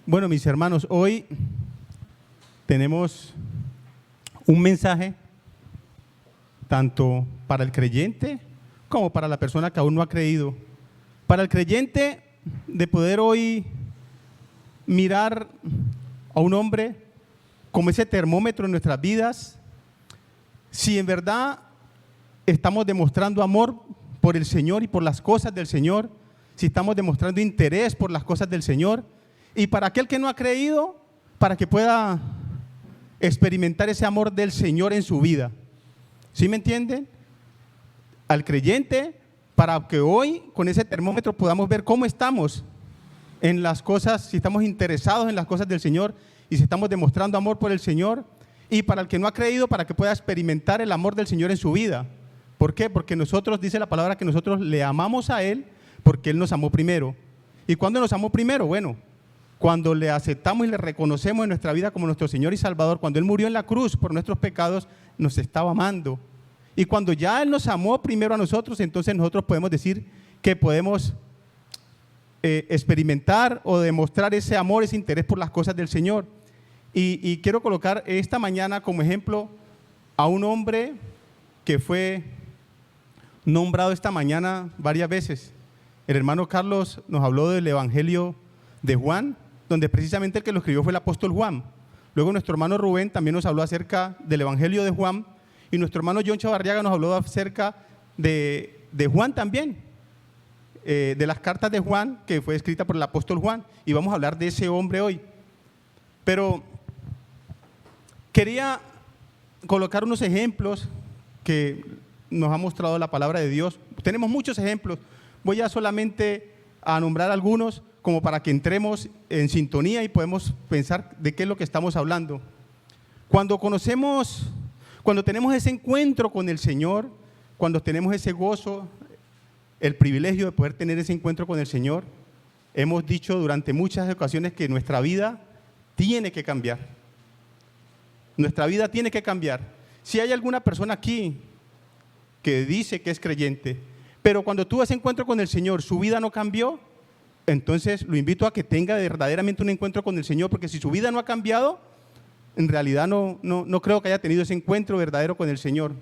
Bueno, mis hermanos, hoy tenemos un mensaje tanto para el creyente como para la persona que aún no ha creído. Para el creyente, de poder hoy mirar a un hombre como ese termómetro en nuestras vidas, si en verdad estamos demostrando amor por el Señor y por las cosas del Señor, si estamos demostrando interés por las cosas del Señor. Y para aquel que no ha creído, para que pueda experimentar ese amor del Señor en su vida. ¿Sí me entienden? Al creyente, para que hoy con ese termómetro podamos ver cómo estamos en las cosas, si estamos interesados en las cosas del Señor y si estamos demostrando amor por el Señor. Y para el que no ha creído, para que pueda experimentar el amor del Señor en su vida. ¿Por qué? Porque nosotros, dice la palabra, que nosotros le amamos a Él porque Él nos amó primero. ¿Y cuándo nos amó primero? Bueno, cuando le aceptamos y le reconocemos en nuestra vida como nuestro Señor y Salvador, cuando Él murió en la cruz por nuestros pecados, nos estaba amando. Y cuando ya Él nos amó primero a nosotros, entonces nosotros podemos decir que podemos experimentar o demostrar ese amor, ese interés por las cosas del Señor. Y quiero colocar esta mañana como ejemplo a un hombre que fue nombrado esta mañana varias veces. El hermano Carlos nos habló del Evangelio de Juan, donde precisamente el que lo escribió fue el apóstol Juan. Luego nuestro hermano Rubén también nos habló acerca del Evangelio de Juan, y nuestro hermano John Chavarriaga nos habló acerca de Juan también, de las cartas de Juan, que fue escrita por el apóstol Juan, y vamos a hablar de ese hombre hoy. Pero quería colocar unos ejemplos que nos ha mostrado la palabra de Dios. Tenemos muchos ejemplos, voy a solamente a nombrar algunos como para que entremos en sintonía y podemos pensar de qué es lo que estamos hablando. Cuando tenemos ese encuentro con el Señor, cuando tenemos ese gozo, el privilegio de poder tener ese encuentro con el Señor, hemos dicho durante muchas ocasiones que nuestra vida tiene que cambiar. Nuestra vida tiene que cambiar. Si hay alguna persona aquí que dice que es creyente, pero cuando tuvo ese encuentro con el Señor, su vida no cambió, entonces lo invito a que tenga verdaderamente un encuentro con el Señor, porque si su vida no ha cambiado, en realidad no creo que haya tenido ese encuentro verdadero con el Señor.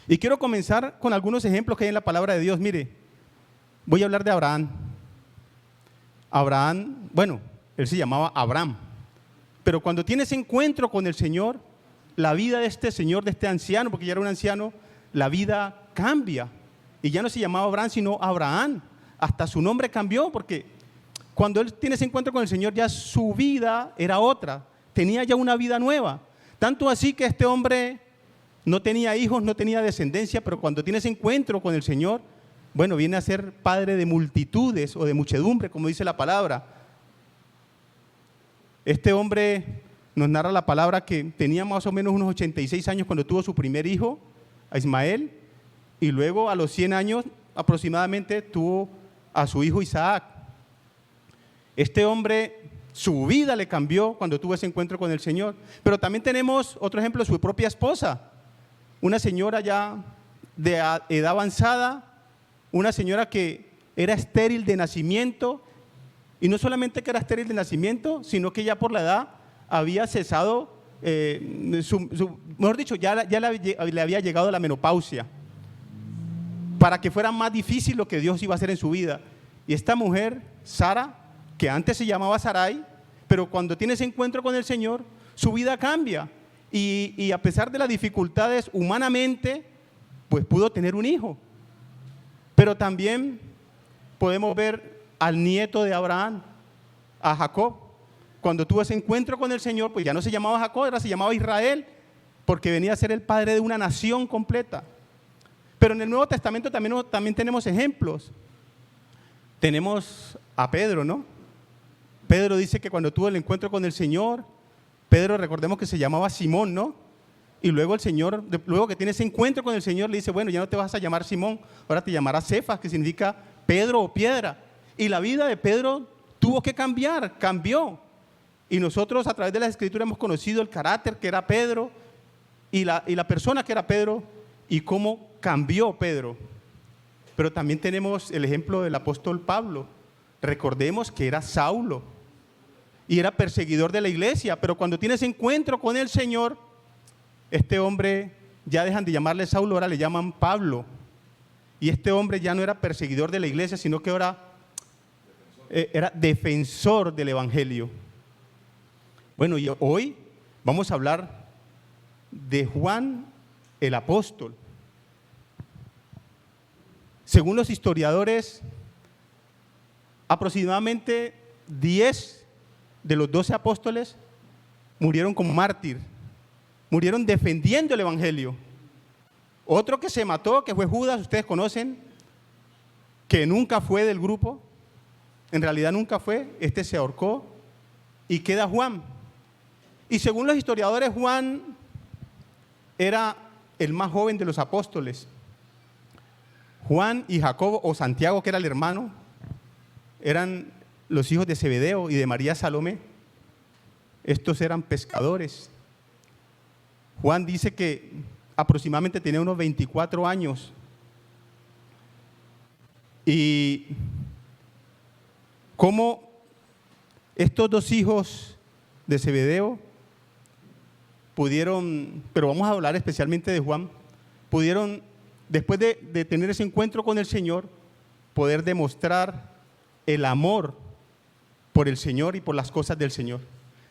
Y quiero comenzar con algunos ejemplos que hay en la palabra de Dios. Mire, voy a hablar de Abraham. Abraham, bueno, él se llamaba Abraham, pero cuando tiene ese encuentro con el Señor, la vida de este señor, de este anciano, porque ya era un anciano, la vida cambia. Y ya no se llamaba Abraham, sino Abraham. Hasta su nombre cambió, porque cuando él tiene ese encuentro con el Señor, ya su vida era otra. Tenía ya una vida nueva. Tanto así que este hombre no tenía hijos, no tenía descendencia, pero cuando tiene ese encuentro con el Señor, bueno, viene a ser padre de multitudes o de muchedumbre, como dice la palabra. Este hombre nos narra la palabra que tenía más o menos unos 86 años cuando tuvo su primer hijo, a Ismael, y luego a los 100 años aproximadamente tuvo a su hijo Isaac. Este hombre, su vida le cambió cuando tuvo ese encuentro con el Señor. Pero también tenemos otro ejemplo, su propia esposa, una señora ya de edad avanzada, una señora que era estéril de nacimiento, y no solamente que era estéril de nacimiento, sino que ya por la edad había cesado, mejor dicho, ya le había llegado la menopausia, para que fuera más difícil lo que Dios iba a hacer en su vida. Y esta mujer, Sara, que antes se llamaba Sarai, pero cuando tiene ese encuentro con el Señor, su vida cambia. Y a pesar de las dificultades humanamente, pues pudo tener un hijo. Pero también podemos ver al nieto de Abraham, a Jacob. Cuando tuvo ese encuentro con el Señor, pues ya no se llamaba Jacob, ahora se llamaba Israel, porque venía a ser el padre de una nación completa. Pero en el Nuevo Testamento también tenemos ejemplos. Tenemos a Pedro, ¿no? Pedro dice que cuando tuvo el encuentro con el Señor, Pedro, recordemos que se llamaba Simón, ¿no? Y luego el Señor, luego que tiene ese encuentro con el Señor, le dice, bueno, ya no te vas a llamar Simón, ahora te llamarás Cefas, que significa Pedro o piedra. Y la vida de Pedro tuvo que cambiar, cambió. Y nosotros a través de las Escrituras hemos conocido el carácter que era Pedro y la persona que era Pedro y cómo cambió Pedro. Pero también tenemos el ejemplo del apóstol Pablo. Recordemos que era Saulo. y era perseguidor de la iglesia, pero cuando tiene ese encuentro con el Señor, este hombre ya dejan de llamarle Saulo, ahora le llaman Pablo. Y este hombre ya no era perseguidor de la iglesia, sino que ahora era defensor del evangelio. Bueno, y hoy vamos a hablar de Juan el apóstol. Según los historiadores, aproximadamente 10 de los 12 apóstoles murieron como mártir, murieron defendiendo el evangelio. Otro que se mató, que fue Judas, ustedes conocen, que nunca fue del grupo, en realidad nunca fue, este se ahorcó y queda Juan. Y según los historiadores, Juan era el más joven de los apóstoles. Juan y Jacobo, o Santiago, que era el hermano, eran los hijos de Zebedeo y de María Salomé. Estos eran pescadores. Juan dice que aproximadamente tenía unos 24 años. Y cómo estos dos hijos de Zebedeo pudieron, pero vamos a hablar especialmente de Juan, pudieron, después de tener ese encuentro con el Señor, poder demostrar el amor por el Señor y por las cosas del Señor.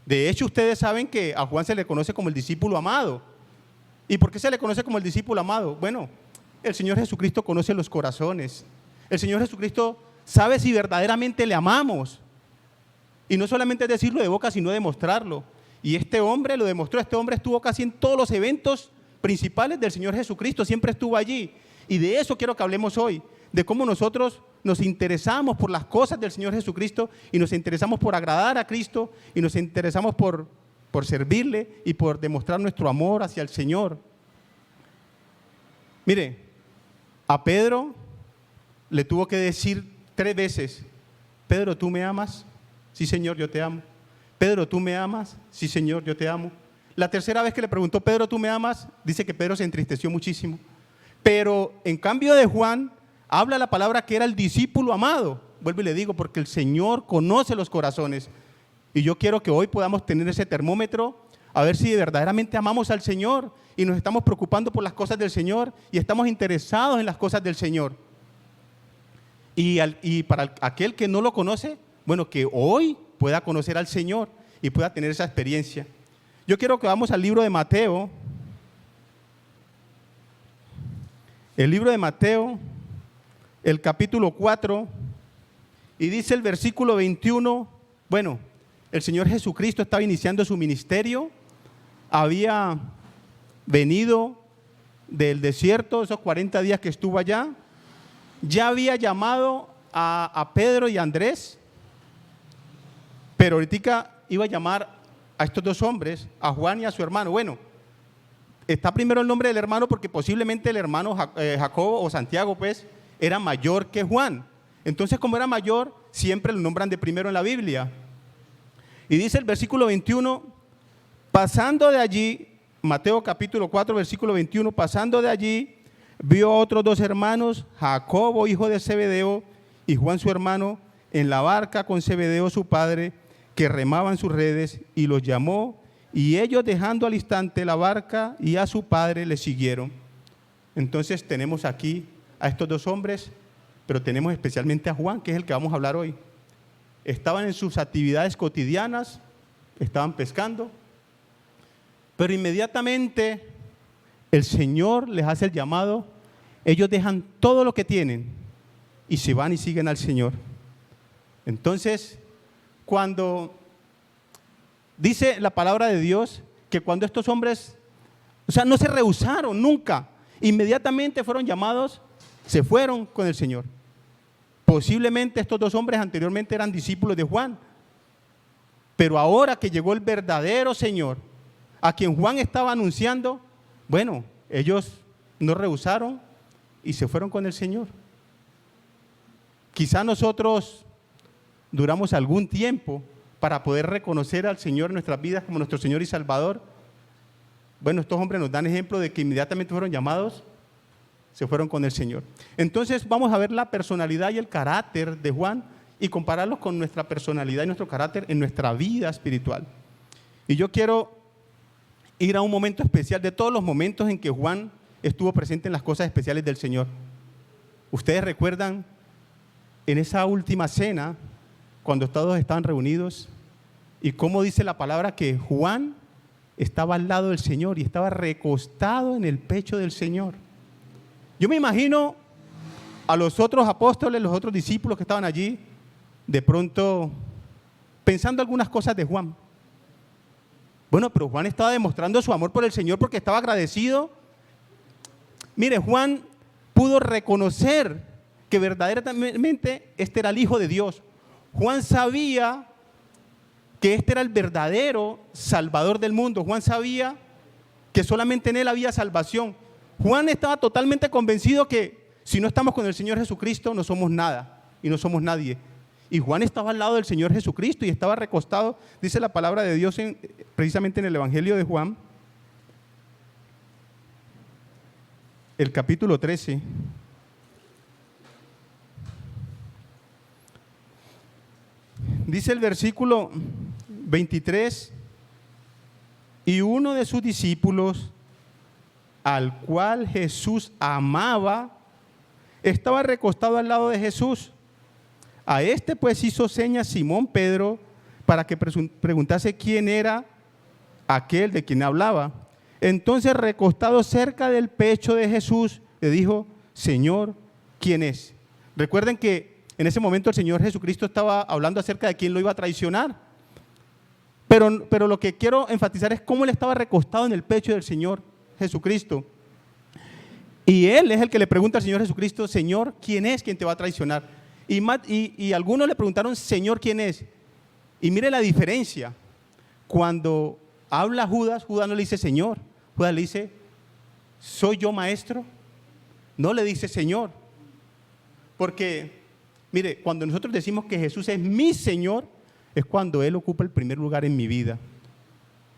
De hecho, ustedes saben que a Juan se le conoce como el discípulo amado. ¿Y por qué se le conoce como el discípulo amado? Bueno, el Señor Jesucristo conoce los corazones. El Señor Jesucristo sabe si verdaderamente le amamos. Y no solamente decirlo de boca, sino demostrarlo. Y este hombre lo demostró. Este hombre estuvo casi en todos los eventos principales del Señor Jesucristo. Siempre estuvo allí. Y de eso quiero que hablemos hoy. De cómo nosotros nos interesamos por las cosas del Señor Jesucristo y nos interesamos por agradar a Cristo y nos interesamos por servirle y por demostrar nuestro amor hacia el Señor. Mire, a Pedro le tuvo que decir 3 veces: Pedro, ¿tú me amas? Sí, Señor, yo te amo. Pedro, ¿tú me amas? Sí, Señor, yo te amo. La tercera vez que le preguntó: Pedro, ¿tú me amas? Dice que Pedro se entristeció muchísimo. Pero en cambio de Juan, habla la palabra que era el discípulo amado. Vuelvo y le digo, porque el Señor conoce los corazones. Y yo quiero que hoy podamos tener ese termómetro, a ver si verdaderamente amamos al Señor y nos estamos preocupando por las cosas del Señor y estamos interesados en las cosas del Señor. Y para aquel que no lo conoce, bueno, que hoy pueda conocer al Señor y pueda tener esa experiencia. Yo quiero que vamos al libro de Mateo. El libro de Mateo, el capítulo 4, y dice el versículo 21, bueno, el Señor Jesucristo estaba iniciando su ministerio, había venido del desierto, esos 40 días que estuvo allá, ya había llamado a Pedro y a Andrés, pero ahorita iba a llamar a estos 2 hombres, a Juan y a su hermano. Bueno, está primero el nombre del hermano porque posiblemente el hermano Jacobo o Santiago pues era mayor que Juan. Entonces, como era mayor, siempre lo nombran de primero en la Biblia. Y dice el versículo 21, pasando de allí, Mateo capítulo 4, versículo 21, pasando de allí, vio a otros 2 hermanos, Jacobo, hijo de Zebedeo, y Juan su hermano, en la barca con Zebedeo su padre, que remaban sus redes, y los llamó, y ellos dejando al instante la barca y a su padre le siguieron. Entonces tenemos aquí a estos 2 hombres, pero tenemos especialmente a Juan, que es el que vamos a hablar hoy. Estaban en sus actividades cotidianas, estaban pescando, pero inmediatamente el Señor les hace el llamado, ellos dejan todo lo que tienen y se van y siguen al Señor. Entonces, cuando dice la palabra de Dios que cuando estos hombres, no se rehusaron nunca, inmediatamente fueron llamados, se fueron con el Señor. Posiblemente estos 2 hombres anteriormente eran discípulos de Juan, pero ahora que llegó el verdadero Señor, a quien Juan estaba anunciando, bueno, ellos no rehusaron y se fueron con el Señor. Quizá nosotros duramos algún tiempo para poder reconocer al Señor en nuestras vidas como nuestro Señor y Salvador. Bueno, estos hombres nos dan ejemplo de que inmediatamente fueron llamados, se fueron con el Señor. Entonces vamos a ver la personalidad y el carácter de Juan y compararlos con nuestra personalidad y nuestro carácter en nuestra vida espiritual. Y yo quiero ir a un momento especial de todos los momentos en que Juan estuvo presente en las cosas especiales del Señor. Ustedes recuerdan en esa última cena, cuando todos estaban reunidos, y cómo dice la palabra que Juan estaba al lado del Señor y estaba recostado en el pecho del Señor. Yo me imagino a los otros apóstoles, los otros discípulos que estaban allí, de pronto pensando algunas cosas de Juan. Bueno, pero Juan estaba demostrando su amor por el Señor porque estaba agradecido. Mire, Juan pudo reconocer que verdaderamente este era el Hijo de Dios. Juan sabía que este era el verdadero Salvador del mundo. Juan sabía que solamente en Él había salvación. Juan estaba totalmente convencido que si no estamos con el Señor Jesucristo no somos nada y no somos nadie. Y Juan estaba al lado del Señor Jesucristo y estaba recostado, dice la palabra de Dios precisamente en el Evangelio de Juan, el capítulo 13. Dice el versículo 23, y uno de sus discípulos, al cual Jesús amaba, estaba recostado al lado de Jesús. A este pues hizo señas Simón Pedro para que preguntase quién era aquel de quien hablaba. Entonces, recostado cerca del pecho de Jesús, le dijo: Señor, ¿quién es? Recuerden que en ese momento el Señor Jesucristo estaba hablando acerca de quién lo iba a traicionar. Pero lo que quiero enfatizar es cómo él estaba recostado en el pecho del Señor Jesucristo. Y él es el que le pregunta al Señor Jesucristo: Señor, ¿quién es quien te va a traicionar? Y algunos le preguntaron: Señor, ¿quién es? Y mire la diferencia. Cuando habla Judas, Judas no le dice Señor. Judas le dice: ¿soy yo maestro? No le dice Señor. Porque, mire, cuando nosotros decimos que Jesús es mi Señor, es cuando Él ocupa el primer lugar en mi vida.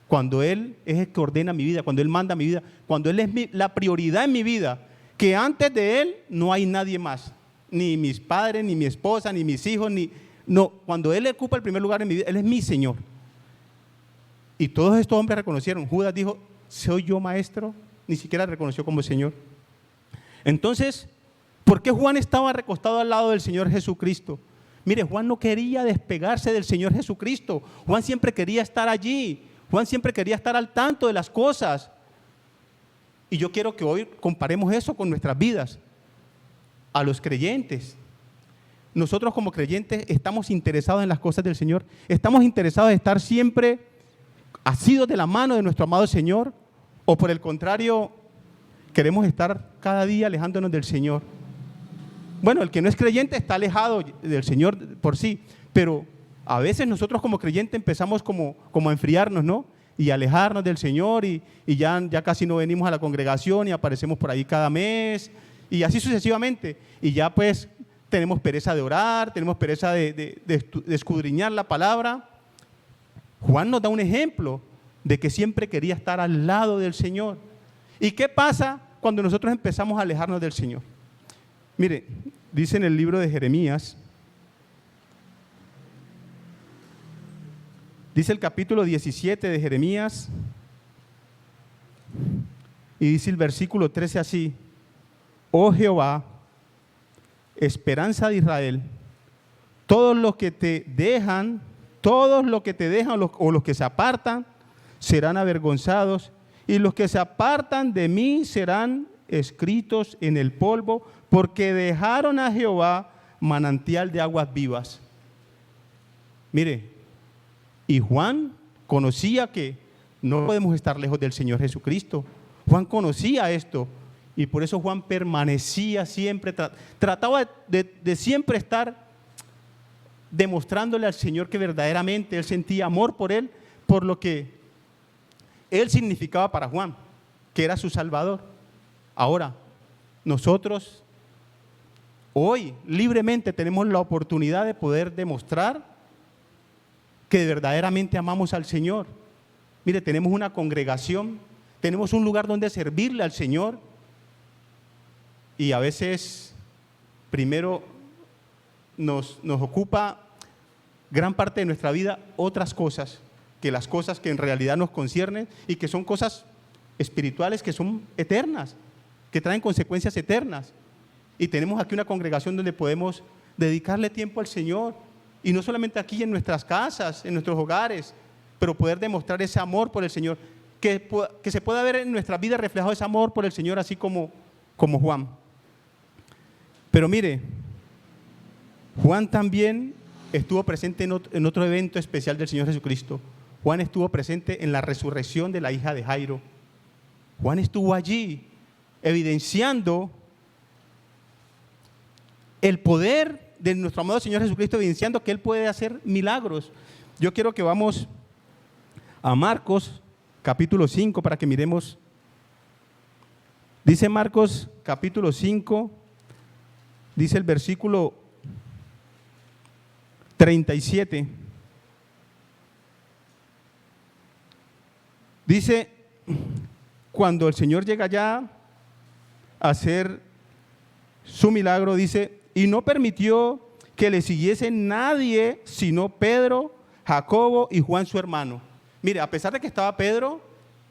Cuando Él es el que ordena mi vida, cuando Él manda mi vida, cuando Él es la prioridad en mi vida, que antes de Él no hay nadie más. Ni mis padres, ni mi esposa, ni mis hijos, no, cuando Él ocupa el primer lugar en mi vida, Él es mi Señor. Y todos estos hombres reconocieron. Judas dijo: ¿soy yo maestro? Ni siquiera reconoció como Señor. Entonces, ¿por qué Juan estaba recostado al lado del Señor Jesucristo? Mire, Juan no quería despegarse del Señor Jesucristo. Juan siempre quería estar allí. Juan siempre quería estar al tanto de las cosas. Y yo quiero que hoy comparemos eso con nuestras vidas. A los creyentes. Nosotros como creyentes estamos interesados en las cosas del Señor. Estamos interesados en estar siempre asidos de la mano de nuestro amado Señor. O por el contrario, queremos estar cada día alejándonos del Señor. Bueno, el que no es creyente está alejado del Señor por sí. Pero a veces nosotros como creyentes empezamos como a enfriarnos, ¿no? Y alejarnos del Señor y ya casi no venimos a la congregación y aparecemos por ahí cada mes. Y así sucesivamente. Y ya pues tenemos pereza de orar, tenemos pereza de escudriñar la palabra. Juan nos da un ejemplo de que siempre quería estar al lado del Señor. ¿Y qué pasa cuando nosotros empezamos a alejarnos del Señor? Mire, dice en el libro de Jeremías, dice el capítulo 17 de Jeremías, y dice el versículo 13 así: Oh Jehová, esperanza de Israel, todos los que te dejan o los que se apartan serán avergonzados, y los que se apartan de mí serán escritos en el polvo, porque dejaron a Jehová manantial de aguas vivas. Mire, y Juan conocía que no podemos estar lejos del Señor Jesucristo. Juan conocía esto. Y por eso Juan permanecía siempre, trataba de siempre estar demostrándole al Señor que verdaderamente él sentía amor por él, por lo que él significaba para Juan, que era su Salvador. Ahora, nosotros hoy libremente tenemos la oportunidad de poder demostrar que verdaderamente amamos al Señor. Mire, tenemos una congregación, tenemos un lugar donde servirle al Señor. Y a veces, primero, nos ocupa gran parte de nuestra vida otras cosas que las cosas que en realidad nos conciernen y que son cosas espirituales que son eternas, que traen consecuencias eternas. Y tenemos aquí una congregación donde podemos dedicarle tiempo al Señor, y no solamente aquí en nuestras casas, en nuestros hogares, pero poder demostrar ese amor por el Señor, que se pueda ver en nuestra vida reflejado ese amor por el Señor, así como Juan. Pero mire, Juan también estuvo presente en otro evento especial del Señor Jesucristo. Juan estuvo presente en la resurrección de la hija de Jairo. Juan estuvo allí evidenciando el poder de nuestro amado Señor Jesucristo, evidenciando que Él puede hacer milagros. Yo quiero que vamos a Marcos capítulo 5 para que miremos. Dice Marcos capítulo 5, dice el versículo 37. Dice, cuando el Señor llega allá a hacer su milagro, dice, y no permitió que le siguiese nadie sino Pedro, Jacobo y Juan su hermano. Mire, a pesar de que estaba Pedro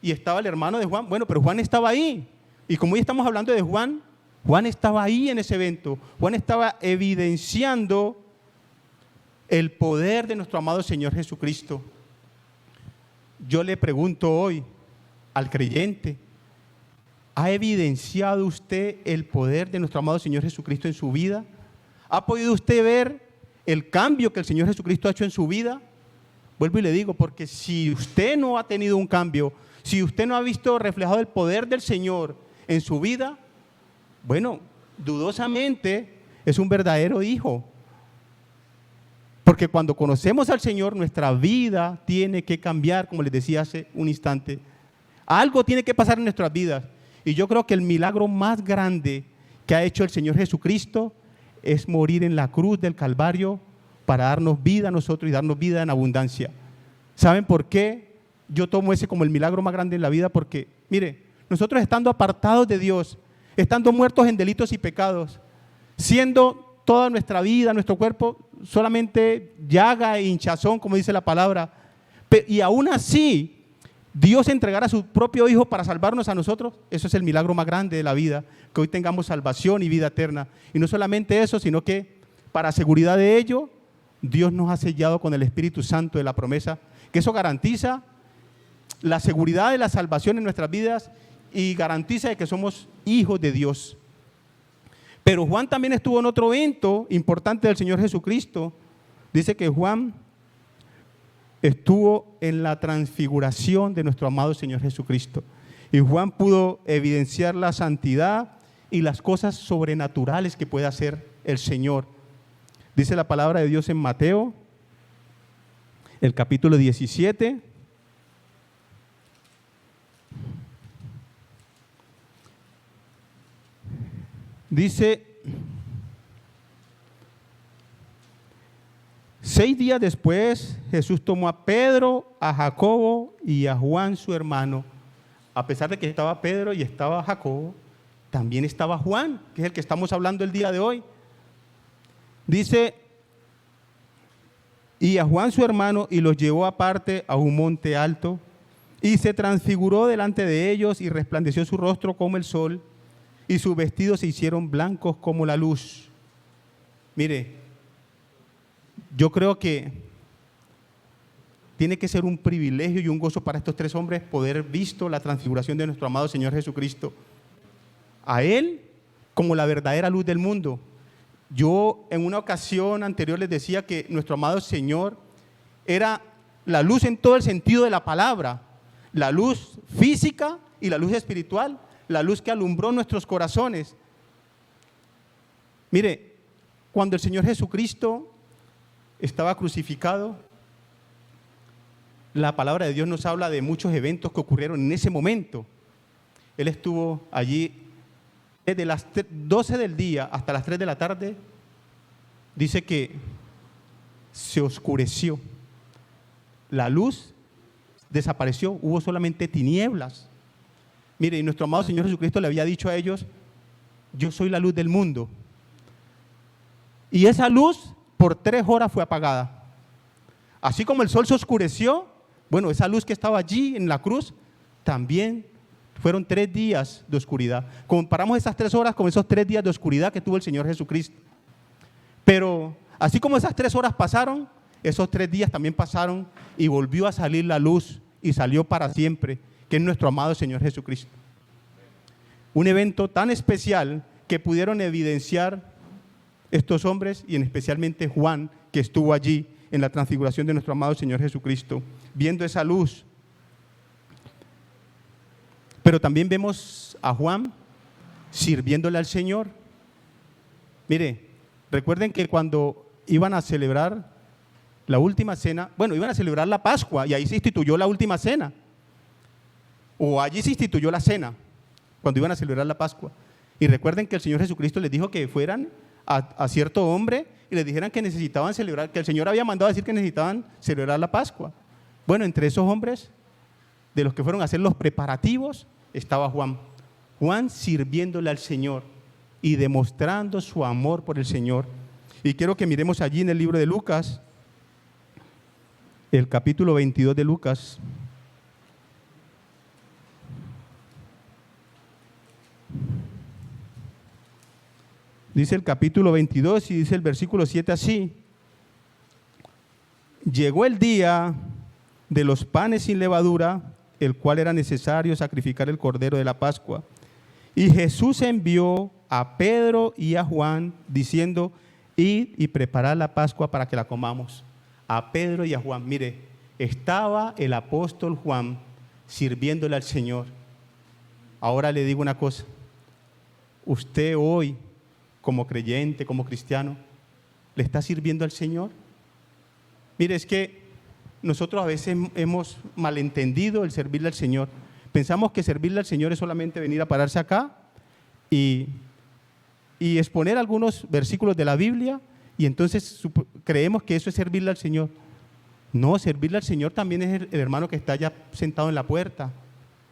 y estaba el hermano de Juan, bueno, pero Juan estaba ahí. Y como hoy estamos hablando de Juan, Juan estaba ahí en ese evento. Juan estaba evidenciando el poder de nuestro amado Señor Jesucristo. Yo le pregunto hoy al creyente, ¿ha evidenciado usted el poder de nuestro amado Señor Jesucristo en su vida? ¿Ha podido usted ver el cambio que el Señor Jesucristo ha hecho en su vida? Vuelvo y le digo, porque si usted no ha tenido un cambio, si usted no ha visto reflejado el poder del Señor en su vida, bueno, dudosamente es un verdadero hijo. Porque cuando conocemos al Señor, nuestra vida tiene que cambiar, como les decía hace un instante. Algo tiene que pasar en nuestras vidas. Y yo creo que el milagro más grande que ha hecho el Señor Jesucristo es morir en la cruz del Calvario para darnos vida a nosotros y darnos vida en abundancia. ¿Saben por qué yo tomo ese como el milagro más grande en la vida? Porque, mire, nosotros estando apartados de Dios, estando muertos en delitos y pecados, siendo toda nuestra vida, nuestro cuerpo, solamente llaga e hinchazón, como dice la palabra, y aún así, Dios entregara a su propio Hijo para salvarnos a nosotros, eso es el milagro más grande de la vida, que hoy tengamos salvación y vida eterna. Y no solamente eso, sino que para seguridad de ello, Dios nos ha sellado con el Espíritu Santo de la promesa, que eso garantiza la seguridad de la salvación en nuestras vidas y garantiza de que somos hijos de Dios. Pero Juan también estuvo en otro evento importante del Señor Jesucristo. Dice que Juan estuvo en la transfiguración de nuestro amado Señor Jesucristo. Y Juan pudo evidenciar la santidad y las cosas sobrenaturales que puede hacer el Señor. Dice la palabra de Dios en Mateo, el capítulo 17. Dice, 6 días después, Jesús tomó a Pedro, a Jacobo y a Juan su hermano. A pesar de que estaba Pedro y estaba Jacobo, también estaba Juan, que es el que estamos hablando el día de hoy. Dice, y a Juan su hermano, y los llevó aparte a un monte alto, y se transfiguró delante de ellos, y resplandeció su rostro como el sol, y sus vestidos se hicieron blancos como la luz. Mire, yo creo que tiene que ser un privilegio y un gozo para estos 3 hombres poder visto la transfiguración de nuestro amado Señor Jesucristo. A Él como la verdadera luz del mundo. Yo en una ocasión anterior les decía que nuestro amado Señor era la luz en todo el sentido de la palabra, la luz física y la luz espiritual, la luz que alumbró nuestros corazones. Mire, cuando el Señor Jesucristo estaba crucificado, la palabra de Dios nos habla de muchos eventos que ocurrieron en ese momento. Él estuvo allí desde las 12 del día hasta las 3 de la tarde. Dice que se oscureció, la luz desapareció, hubo solamente tinieblas. Mire, y nuestro amado Señor Jesucristo le había dicho a ellos, yo soy la luz del mundo. Y esa luz por 3 horas fue apagada. Así como el sol se oscureció, bueno, esa luz que estaba allí en la cruz, también fueron 3 días de oscuridad. Comparamos esas 3 horas con esos 3 días de oscuridad que tuvo el Señor Jesucristo. Pero así como esas 3 horas pasaron, esos 3 días también pasaron y volvió a salir la luz y salió para siempre, que es nuestro amado Señor Jesucristo. Un evento tan especial que pudieron evidenciar estos hombres y en especialmente Juan, que estuvo allí en la transfiguración de nuestro amado Señor Jesucristo, viendo esa luz. Pero también vemos a Juan sirviéndole al Señor. Mire, recuerden que cuando iban a celebrar la última cena, bueno, iban a celebrar la Pascua y ahí se instituyó la última cena. O allí se instituyó la cena, cuando iban a celebrar la Pascua. Y recuerden que el Señor Jesucristo les dijo que fueran a cierto hombre y les dijeran que necesitaban celebrar, que el Señor había mandado a decir que necesitaban celebrar la Pascua. Bueno, entre esos hombres, de los que fueron a hacer los preparativos, estaba Juan. Juan sirviéndole al Señor y demostrando su amor por el Señor. Y quiero que miremos allí en el libro de Lucas, el capítulo 22 de Lucas. Dice el capítulo 22 y dice el versículo 7 así: llegó el día de los panes sin levadura, el cual era necesario sacrificar el cordero de la Pascua. Y Jesús envió a Pedro y a Juan diciendo: id y preparad la Pascua para que la comamos. A Pedro y a Juan. Mire, estaba el apóstol Juan sirviéndole al Señor. Ahora le digo una cosa: usted hoy, como creyente, como cristiano, ¿le está sirviendo al Señor? Mire, es que nosotros a veces hemos malentendido el servirle al Señor. Pensamos que servirle al Señor es solamente venir a pararse acá y exponer algunos versículos de la Biblia y entonces creemos que eso es servirle al Señor. No, servirle al Señor también es el hermano que está allá sentado en la puerta.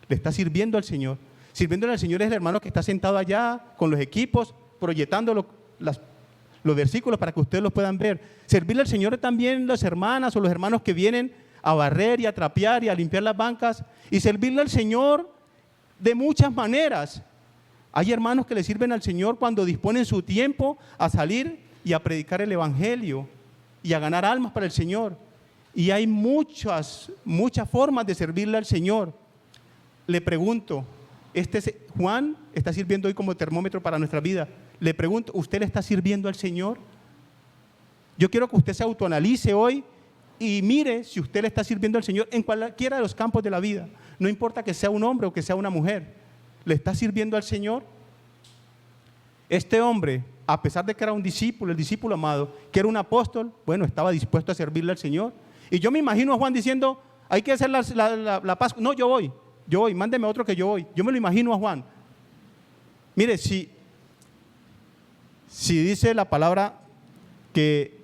Le está sirviendo al Señor. Sirviéndole al Señor es el hermano que está sentado allá con los equipos, proyectando los versículos para que ustedes los puedan ver. Servirle al Señor es también las hermanas o los hermanos que vienen a barrer y a trapear y a limpiar las bancas. Y servirle al Señor de muchas maneras. Hay hermanos que le sirven al Señor cuando disponen su tiempo a salir y a predicar el Evangelio y a ganar almas para el Señor. Y hay muchas formas de servirle al Señor. Le pregunto, Juan está sirviendo hoy como termómetro para nuestra vida. Le pregunto, ¿usted le está sirviendo al Señor? Yo quiero que usted se autoanalice hoy y mire si usted le está sirviendo al Señor en cualquiera de los campos de la vida. No importa que sea un hombre o que sea una mujer. ¿Le está sirviendo al Señor? Este hombre, a pesar de que era un discípulo, el discípulo amado, que era un apóstol, bueno, estaba dispuesto a servirle al Señor. Y yo me imagino a Juan diciendo, hay que hacer la Pascua. No, yo voy, mándeme otro que yo voy. Yo me lo imagino a Juan. Mire, si dice la palabra que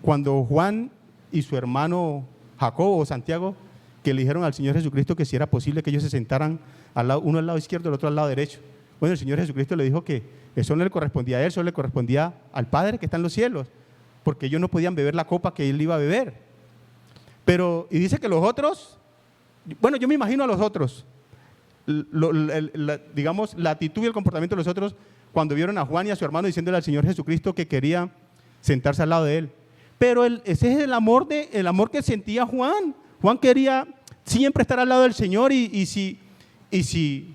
cuando Juan y su hermano Jacobo o Santiago, que le dijeron al Señor Jesucristo que si era posible que ellos se sentaran uno al lado izquierdo y el otro al lado derecho. Bueno, el Señor Jesucristo le dijo que eso no le correspondía a él, eso le correspondía al Padre que está en los cielos, porque ellos no podían beber la copa que él iba a beber. Pero, y dice que los otros, bueno, yo me imagino a los otros, digamos, la actitud y el comportamiento de los otros cuando vieron a Juan y a su hermano diciéndole al Señor Jesucristo que quería sentarse al lado de él. Pero ese es el amor que sentía Juan. Juan quería siempre estar al lado del Señor y si,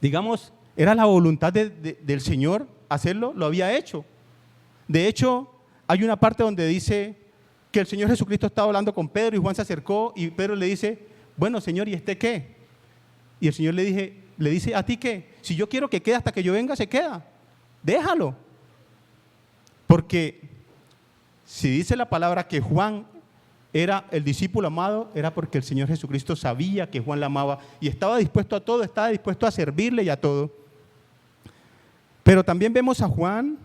digamos, era la voluntad del Señor hacerlo, lo había hecho. De hecho, hay una parte donde dice que el Señor Jesucristo estaba hablando con Pedro y Juan se acercó y Pedro le dice, bueno, Señor, ¿y este qué? Y el Señor le dice, ¿a ti qué? Si yo quiero que quede hasta que yo venga, se queda. Déjalo. Porque si dice la palabra que Juan era el discípulo amado, era porque el Señor Jesucristo sabía que Juan la amaba y estaba dispuesto a todo, estaba dispuesto a servirle y a todo. Pero también vemos a Juan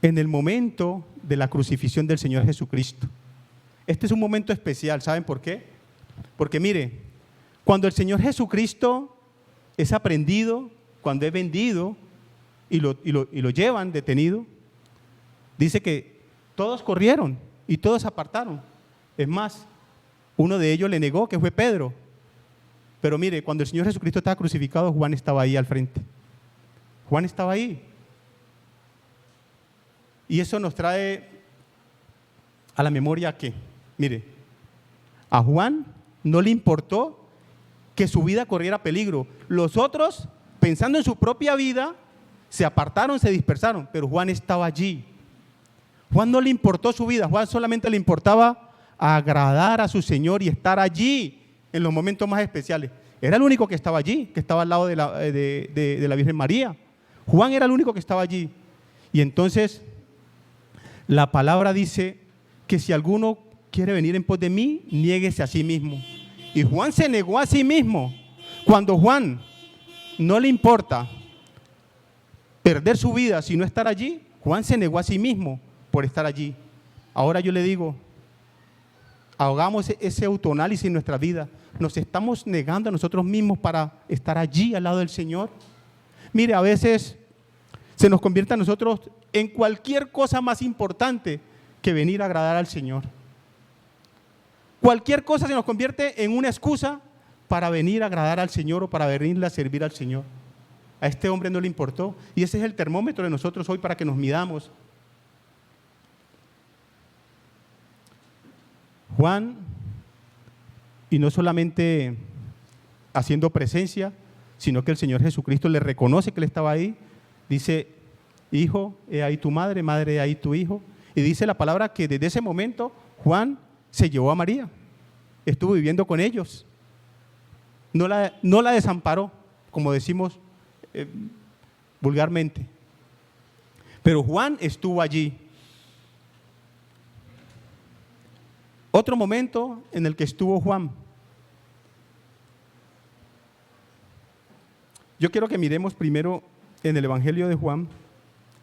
en el momento de la crucifixión del Señor Jesucristo. Este es un momento especial, ¿saben por qué? Porque mire, cuando el Señor Jesucristo es aprendido cuando es vendido y lo llevan detenido, dice que todos corrieron y todos se apartaron. Es más, uno de ellos le negó, que fue Pedro. Pero mire, cuando el Señor Jesucristo estaba crucificado, Juan estaba ahí al frente. Juan estaba ahí. Y eso nos trae a la memoria que, mire, a Juan no le importó que su vida corriera peligro. Los otros, pensando en su propia vida, se apartaron, se dispersaron, pero Juan estaba allí. Juan no le importó su vida, Juan solamente le importaba agradar a su Señor y estar allí en los momentos más especiales. Era el único que estaba allí, que estaba al lado de la Virgen María. Juan era el único que estaba allí. Y entonces la palabra dice que si alguno quiere venir en pos de mí, niéguese a sí mismo. Y Juan se negó a sí mismo. Cuando Juan no le importa perder su vida si no estar allí, Juan se negó a sí mismo por estar allí. Ahora yo le digo, hagamos ese autoanálisis en nuestra vida. ¿Nos estamos negando a nosotros mismos para estar allí al lado del Señor? Mire, a veces se nos convierte a nosotros en cualquier cosa más importante que venir a agradar al Señor. Cualquier cosa se nos convierte en una excusa para venir a agradar al Señor o para venir a servir al Señor. A este hombre no le importó. Y ese es el termómetro de nosotros hoy para que nos midamos. Juan, y no solamente haciendo presencia, sino que el Señor Jesucristo le reconoce que él estaba ahí. Dice, hijo, he ahí tu madre, madre, he ahí tu hijo. Y dice la palabra que desde ese momento Juan se llevó a María, estuvo viviendo con ellos, no la desamparó, como decimos vulgarmente, pero Juan estuvo allí. Otro momento en el que estuvo Juan. Yo quiero que miremos primero en el Evangelio de Juan,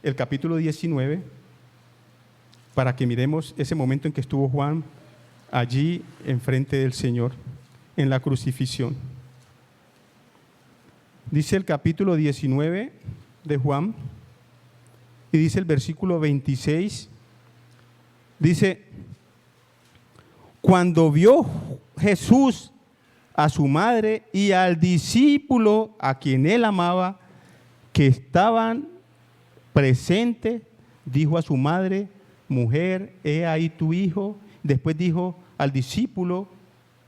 el capítulo 19, para que miremos ese momento en que estuvo Juan allí enfrente del Señor, en la crucifixión. Dice el capítulo 19 de Juan, y dice el versículo 26, dice, cuando vio Jesús a su madre y al discípulo a quien él amaba, que estaban presentes, dijo a su madre, mujer, he ahí tu hijo. Después dijo al discípulo,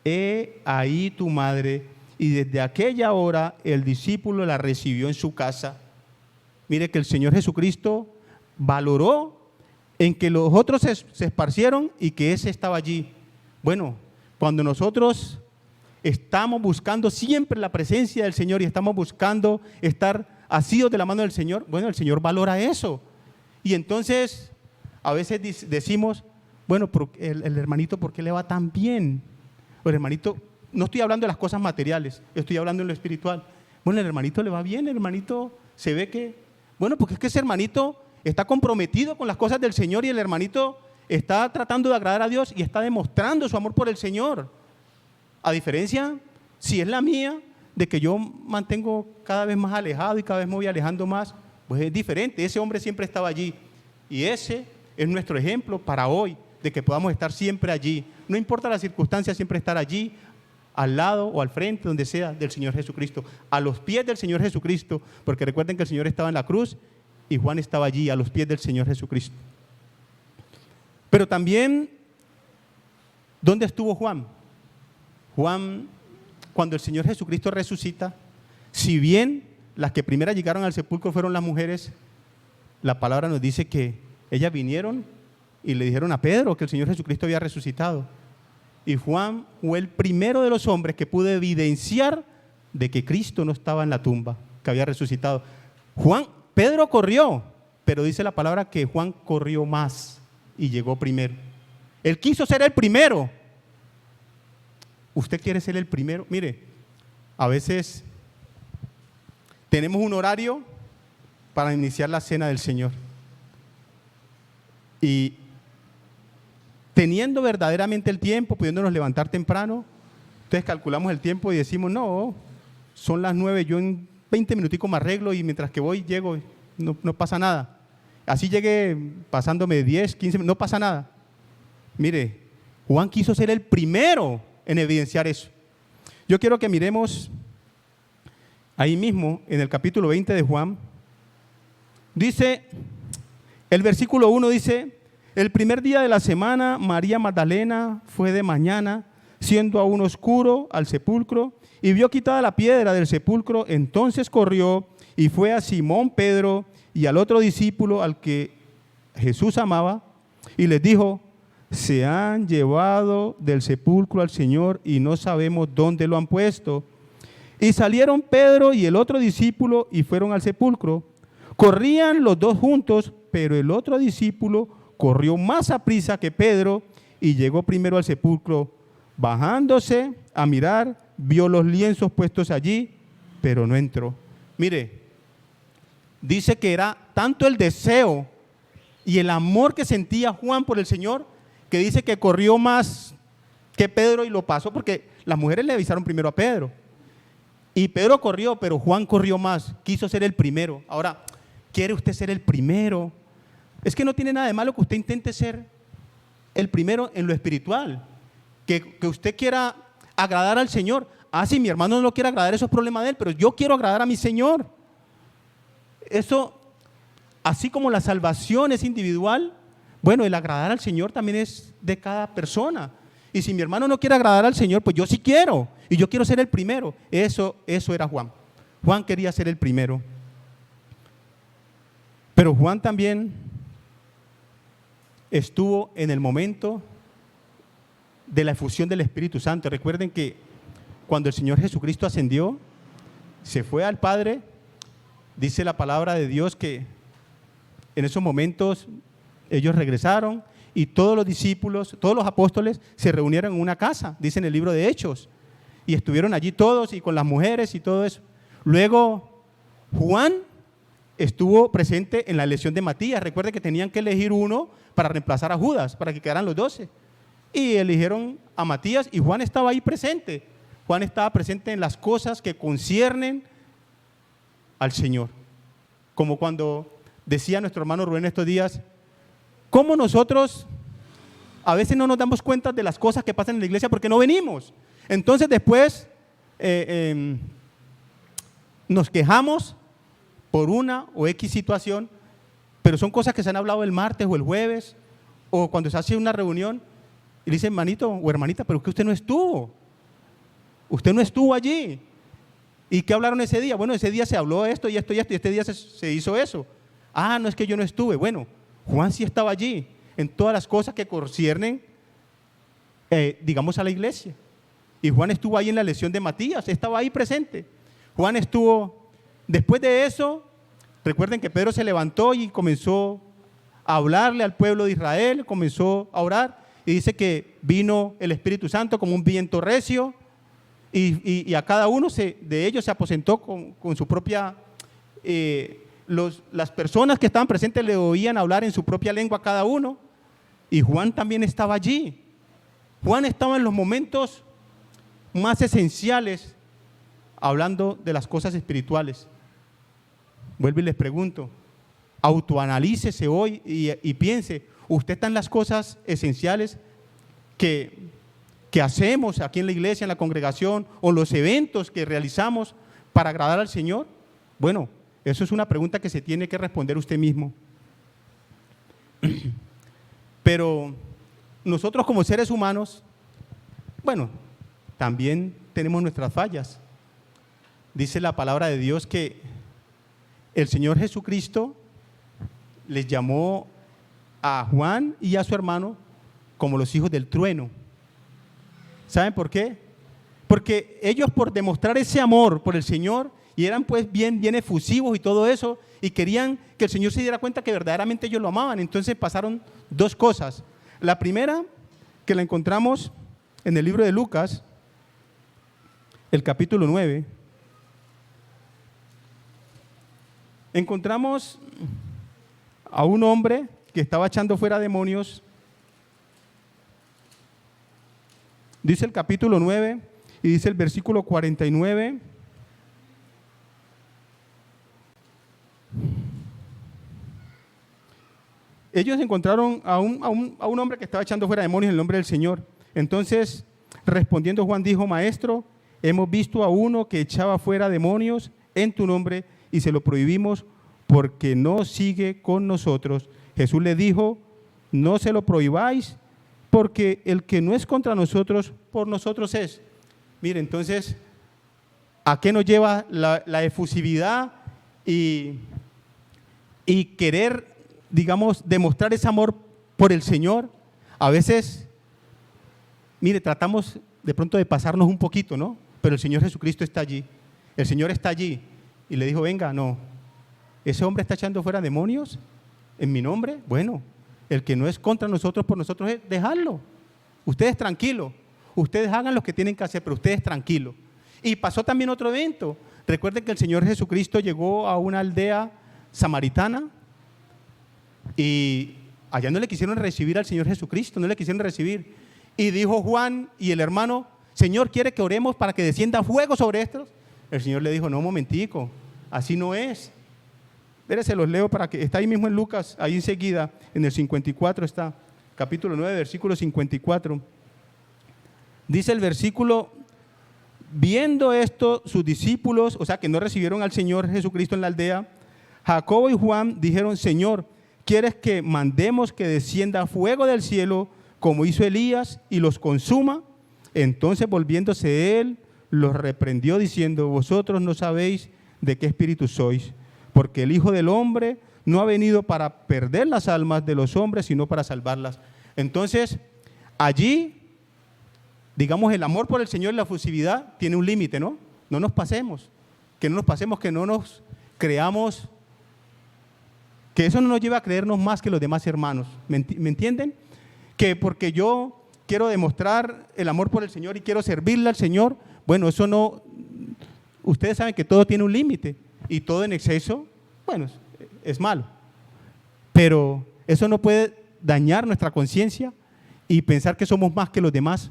he ahí tu madre. Y desde aquella hora el discípulo la recibió en su casa. Mire que el Señor Jesucristo valoró en que los otros se esparcieron y que ese estaba allí. Bueno, cuando nosotros estamos buscando siempre la presencia del Señor y estamos buscando estar asidos de la mano del Señor, bueno, el Señor valora eso. Y entonces a veces decimos, bueno, el hermanito, ¿por qué le va tan bien? El hermanito, no estoy hablando de las cosas materiales, estoy hablando de lo espiritual. Bueno, el hermanito le va bien, el hermanito se ve que, bueno, porque es que ese hermanito está comprometido con las cosas del Señor y el hermanito está tratando de agradar a Dios y está demostrando su amor por el Señor. A diferencia, si es la mía, de que yo mantengo cada vez más alejado y cada vez me voy alejando más, pues es diferente. Ese hombre siempre estaba allí y ese es nuestro ejemplo para hoy, de que podamos estar siempre allí. No importa la circunstancia, siempre estar allí, al lado o al frente, donde sea, del Señor Jesucristo, a los pies del Señor Jesucristo, porque recuerden que el Señor estaba en la cruz y Juan estaba allí, a los pies del Señor Jesucristo. Pero también, ¿dónde estuvo Juan? Juan, cuando el Señor Jesucristo resucita, si bien las que primero llegaron al sepulcro fueron las mujeres, la palabra nos dice que ellas vinieron y le dijeron a Pedro que el Señor Jesucristo había resucitado. Y Juan fue el primero de los hombres que pudo evidenciar de que Cristo no estaba en la tumba, que había resucitado. Pedro corrió, pero dice la palabra que Juan corrió más y llegó primero. Él quiso ser el primero. ¿Usted quiere ser el primero? Mire, a veces tenemos un horario para iniciar la cena del Señor. Y teniendo verdaderamente el tiempo, pudiéndonos levantar temprano, entonces calculamos el tiempo y decimos, no, son las 9, yo en 20 minuticos me arreglo y mientras que voy, llego, no pasa nada. Así llegué pasándome 10, 15 minutos, no pasa nada. Mire, Juan quiso ser el primero en evidenciar eso. Yo quiero que miremos ahí mismo, en el capítulo 20 de Juan, dice, el versículo 1 dice, el primer día de la semana, María Magdalena fue de mañana, siendo aún oscuro, al sepulcro, y vio quitada la piedra del sepulcro. Entonces corrió y fue a Simón Pedro y al otro discípulo al que Jesús amaba, y les dijo, se han llevado del sepulcro al Señor y no sabemos dónde lo han puesto. Y salieron Pedro y el otro discípulo y fueron al sepulcro. Corrían los dos juntos, pero el otro discípulo corrió más aprisa que Pedro y llegó primero al sepulcro. Bajándose a mirar, vio los lienzos puestos allí, pero no entró. Mire, dice que era tanto el deseo y el amor que sentía Juan por el Señor, que dice que corrió más que Pedro y lo pasó, porque las mujeres le avisaron primero a Pedro. Y Pedro corrió, pero Juan corrió más, quiso ser el primero. Ahora, ¿quiere usted ser el primero? Es que no tiene nada de malo que usted intente ser el primero en lo espiritual, que usted quiera agradar al Señor. Ah, si mi hermano no lo quiere agradar, eso es problema de él, pero yo quiero agradar a mi Señor. Eso, así como la salvación es individual, bueno, el agradar al Señor también es de cada persona. Y si mi hermano no quiere agradar al Señor, pues yo sí quiero, y yo quiero ser el primero. Eso era Juan. Juan quería ser el primero. Pero Juan también estuvo en el momento de la efusión del Espíritu Santo. Recuerden que cuando el Señor Jesucristo ascendió, se fue al Padre, dice la palabra de Dios que en esos momentos ellos regresaron y todos los discípulos, todos los apóstoles se reunieron en una casa, dice en el libro de Hechos, y estuvieron allí todos y con las mujeres y todo eso. Luego Juan estuvo presente en la elección de Matías. Recuerde que tenían que elegir uno para reemplazar a Judas, para que quedaran los 12. Y eligieron a Matías y Juan estaba ahí presente. Juan estaba presente en las cosas que conciernen al Señor. Como cuando decía nuestro hermano Rubén estos días, ¿cómo nosotros a veces no nos damos cuenta de las cosas que pasan en la iglesia porque no venimos? Entonces después nos quejamos por una o X situación, pero son cosas que se han hablado el martes o el jueves, o cuando se hace una reunión y le dicen, hermanito o hermanita, pero que usted no estuvo. Usted no estuvo allí. ¿Y qué hablaron ese día? Bueno, ese día se habló esto y esto y esto, y este día se hizo eso. Ah, no, es que yo no estuve. Bueno, Juan sí estaba allí en todas las cosas que conciernen, digamos, a la iglesia. Y Juan estuvo ahí en la elección de Matías, estaba ahí presente. Juan estuvo, después de eso, recuerden que Pedro se levantó y comenzó a hablarle al pueblo de Israel, comenzó a orar, y dice que vino el Espíritu Santo como un viento recio, y a cada uno de ellos se aposentó con su propia, las personas que estaban presentes le oían hablar en su propia lengua a cada uno, y Juan también estaba allí. Juan estaba en los momentos más esenciales hablando de las cosas espirituales. Vuelvo y les pregunto, autoanalícese hoy y piense, ¿usted está en las cosas esenciales que hacemos aquí en la iglesia, en la congregación, o los eventos que realizamos para agradar al Señor? Bueno, eso es una pregunta que se tiene que responder usted mismo. Pero nosotros como seres humanos, bueno, también tenemos nuestras fallas. Dice la palabra de Dios que el Señor Jesucristo les llamó a Juan y a su hermano como los hijos del trueno. ¿Saben por qué? Porque ellos, por demostrar ese amor por el Señor, y eran pues bien efusivos y todo eso, y querían que el Señor se diera cuenta que verdaderamente ellos lo amaban. Entonces pasaron dos cosas. La primera, que la encontramos en el libro de Lucas, el capítulo 9. Encontramos a un hombre que estaba echando fuera demonios. Dice el capítulo 9 y dice el versículo 49. ellos encontraron a un hombre que estaba echando fuera demonios en el nombre del Señor. Entonces, respondiendo Juan dijo, Maestro, hemos visto a uno que echaba fuera demonios en tu nombre y se lo prohibimos porque no sigue con nosotros. Jesús le dijo, no se lo prohibáis porque el que no es contra nosotros, por nosotros es. Mire, entonces, ¿a qué nos lleva la efusividad y querer, digamos, demostrar ese amor por el Señor? A veces, mire, tratamos de pronto de pasarnos un poquito, ¿no? Pero el Señor Jesucristo está allí. El Señor está allí y le dijo, venga, no, ese hombre está echando fuera demonios en mi nombre. Bueno, el que no es contra nosotros, por nosotros es dejarlo. Ustedes tranquilos, ustedes hagan lo que tienen que hacer, pero ustedes tranquilos. Y pasó también otro evento. Recuerden que el Señor Jesucristo llegó a una aldea samaritana y allá no le quisieron recibir al Señor Jesucristo, no le quisieron recibir. Y dijo Juan y el hermano, Señor, ¿quiere que oremos para que descienda fuego sobre estos? El Señor le dijo, no, un momentico, así no es. Se los leo para que, está ahí mismo en Lucas, ahí enseguida, en el 54 está, capítulo 9, versículo 54. Dice el versículo, viendo esto sus discípulos, o sea que no recibieron al Señor Jesucristo en la aldea, Jacobo y Juan dijeron, Señor, ¿quieres que mandemos que descienda fuego del cielo como hizo Elías y los consuma? Entonces volviéndose él, los reprendió diciendo, vosotros no sabéis de qué espíritu sois, porque el Hijo del Hombre no ha venido para perder las almas de los hombres, sino para salvarlas. Entonces, allí, digamos, el amor por el Señor y la efusividad tiene un límite, ¿no? No nos pasemos, que no nos creamos, que eso no nos lleve a creernos más que los demás hermanos. ¿Me entienden? Que porque yo quiero demostrar el amor por el Señor y quiero servirle al Señor, bueno, eso no, ustedes saben que todo tiene un límite y todo en exceso, bueno, es malo. Pero eso no puede dañar nuestra conciencia y pensar que somos más que los demás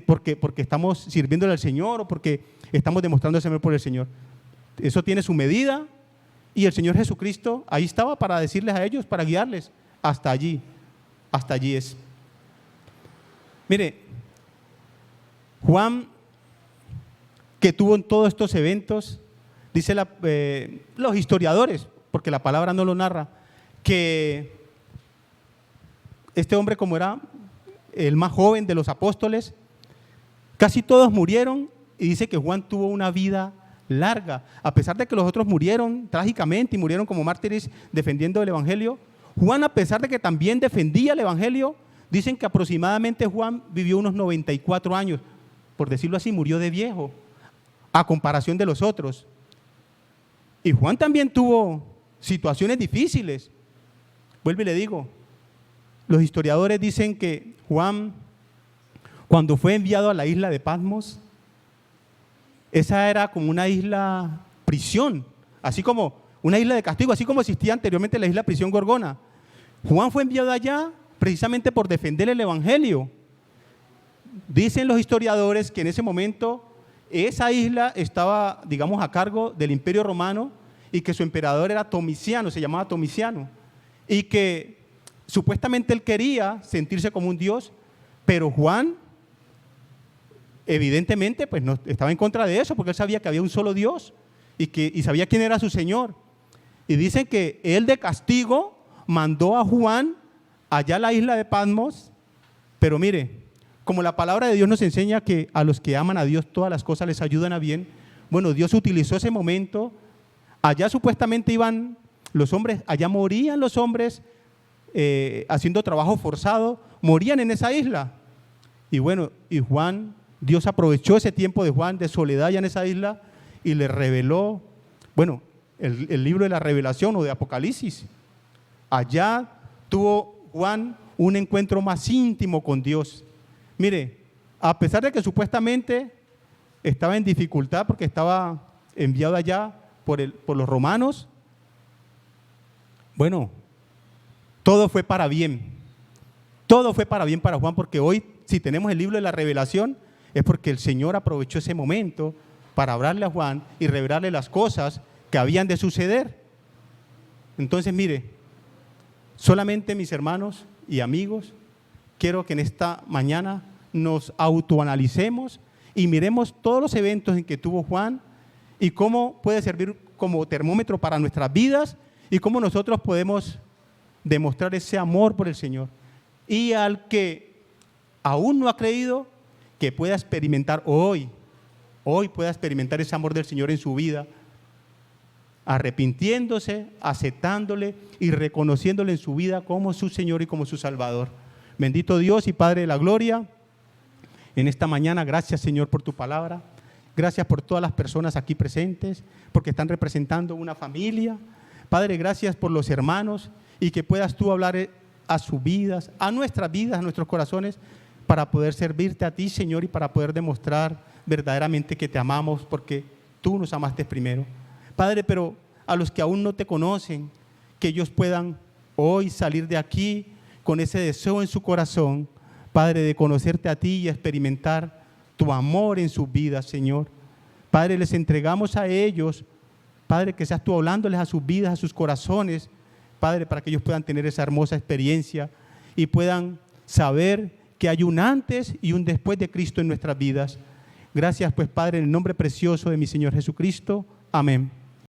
porque estamos sirviéndole al Señor o porque estamos demostrando ese amor por el Señor. Eso tiene su medida y el Señor Jesucristo ahí estaba para decirles a ellos, para guiarles. Hasta allí es. Mire, Juan, que tuvo en todos estos eventos, dice los historiadores, porque la palabra no lo narra, que este hombre, como era el más joven de los apóstoles, casi todos murieron y dice que Juan tuvo una vida larga. A pesar de que los otros murieron trágicamente y murieron como mártires defendiendo el Evangelio, Juan, a pesar de que también defendía el Evangelio, dicen que aproximadamente Juan vivió unos 94 años, por decirlo así, murió de viejo, a comparación de los otros. Y Juan también tuvo situaciones difíciles. Vuelvo y le digo, los historiadores dicen que Juan, cuando fue enviado a la isla de Patmos, esa era como una isla prisión, así como una isla de castigo, así como existía anteriormente la isla prisión Gorgona. Juan fue enviado allá precisamente por defender el Evangelio. Dicen los historiadores que en ese momento esa isla estaba, digamos, a cargo del Imperio Romano y que su emperador era Domiciano, se llamaba Domiciano, y que supuestamente él quería sentirse como un dios, pero Juan evidentemente pues no estaba en contra de eso, porque él sabía que había un solo Dios y sabía quién era su Señor. Y dicen que él de castigo mandó a Juan allá a la isla de Patmos, pero mire, como la palabra de Dios nos enseña que a los que aman a Dios todas las cosas les ayudan a bien, bueno, Dios utilizó ese momento, allá supuestamente iban los hombres, allá morían los hombres haciendo trabajo forzado, morían en esa isla. Y bueno, y Juan, Dios aprovechó ese tiempo de Juan de soledad allá en esa isla y le reveló, bueno, el libro de la Revelación o de Apocalipsis. Allá tuvo Juan un encuentro más íntimo con Dios. Mire, a pesar de que supuestamente estaba en dificultad porque estaba enviado allá por los romanos, bueno, todo fue para bien. Todo fue para bien para Juan, porque hoy, si tenemos el libro de la Revelación, es porque el Señor aprovechó ese momento para hablarle a Juan y revelarle las cosas que habían de suceder. Entonces, mire, Solamente, mis hermanos y amigos, quiero que en esta mañana nos autoanalicemos y miremos todos los eventos en que tuvo Juan y cómo puede servir como termómetro para nuestras vidas y cómo nosotros podemos demostrar ese amor por el Señor. Y al que aún no ha creído, que pueda experimentar hoy pueda experimentar ese amor del Señor en su vida, arrepintiéndose, aceptándole y reconociéndole en su vida como su Señor y como su Salvador. Bendito Dios y Padre de la gloria, en esta mañana, gracias Señor por tu palabra, gracias por todas las personas aquí presentes, porque están representando una familia. Padre, gracias por los hermanos y que puedas tú hablar a sus vidas, a nuestros corazones, para poder servirte a ti, Señor, y para poder demostrar verdaderamente que te amamos, porque tú nos amaste primero. Padre, pero a los que aún no te conocen, que ellos puedan hoy salir de aquí con ese deseo en su corazón, Padre, de conocerte a ti y experimentar tu amor en sus vidas, Señor. Padre, les entregamos a ellos, Padre, que seas tú hablándoles a sus vidas, a sus corazones, Padre, para que ellos puedan tener esa hermosa experiencia y puedan saber que hay un antes y un después de Cristo en nuestras vidas. Gracias, pues, Padre, en el nombre precioso de mi Señor Jesucristo. Amén.